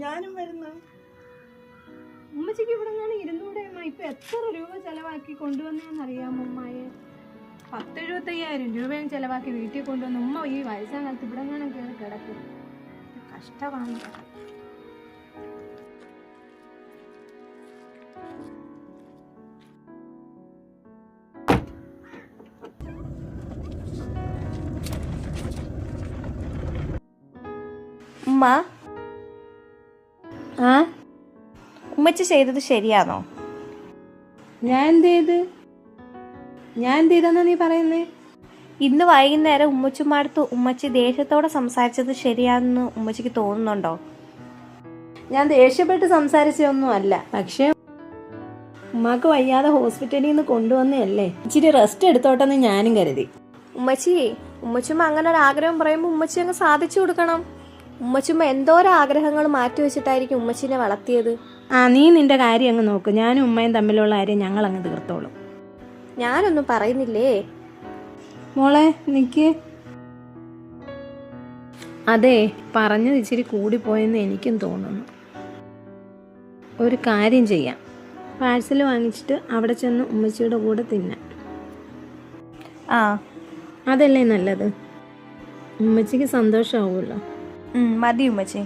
ഞാനും വരുന്നു. ഉമ്മച്ചിക്ക് ഇവിടെ നിന്നാണ് ഇരുന്നൂടെ അമ്മ? ഇപ്പൊ എത്ര രൂപ ചെലവാക്കി കൊണ്ടുവന്നേന്നറിയാമോ ഉമ്മായെ? 10,75,000 രൂപയും ചെലവാക്കി വീട്ടിൽ കൊണ്ടുവന്ന് ഉമ്മ ഈ വയസ്സാം കാലത്ത് ഇവിടെ നിന്നാണ് കയറി കിടക്കും. കഷ്ടമാണ്. ഉമ്മ, ആ ഉമ്മച്ചി ചെയ്തത് ശരിയാണോ? ഞാൻ എന്ത് ചെയ്തെന്നാ നീ പറയുന്നേ? ഇന്ന് വൈകുന്നേരം ഉമ്മച്ചുമാടുത്ത് ഉമ്മച്ചി ദേഷ്യത്തോടെ സംസാരിച്ചത് ശരിയാണെന്ന് ഉമ്മച്ചിക്ക് തോന്നുന്നുണ്ടോ? ഞാൻ ദേഷ്യപ്പെട്ട് സംസാരിച്ചൊന്നും അല്ല. പക്ഷെ ഉമ്മാക്ക് വയ്യാതെ ഹോസ്പിറ്റലിൽ നിന്ന് കൊണ്ടുവന്നതല്ലേ, ഇച്ചിരി റെസ്റ്റ് എടുത്തോട്ടെന്ന് ഞാനും കരുതി. ഉമ്മച്ചുമ്മ അങ്ങനെ ഒരു ആഗ്രഹം പറയുമ്പോൾ ഉമ്മച്ചി അങ്ങ് സാധിച്ചു കൊടുക്കണം. ഉമ്മച്ചുമ്മ എന്തോരം ആഗ്രഹങ്ങൾ മാറ്റി വെച്ചിട്ടായിരിക്കും ഉമ്മച്ചിനെ വളർത്തിയത്. നീ നിന്റെ കാര്യം അങ്ങ് നോക്ക്. ഞാനും ഉമ്മയും തമ്മിലുള്ള കാര്യം ഞങ്ങൾ അങ്ങ് തീർത്തോളും. ഞാനൊന്നും പറയുന്നില്ലേ മോളെ, നിക്ക്. അതെ, പറഞ്ഞത് ഇച്ചിരി കൂടിപ്പോയെന്ന് എനിക്കും തോന്നുന്നു. ഒരു കാര്യം ചെയ്യാം, പാഴ്സൽ വാങ്ങിച്ചിട്ട് അവിടെ ചെന്ന് ഉമ്മച്ചിയുടെ കൂടെ തിന്നാം. അതല്ലേ നല്ലത്? ഉമ്മച്ചിക്ക് സന്തോഷമാവുമല്ലോ. മതി ഉമ്മച്ചി.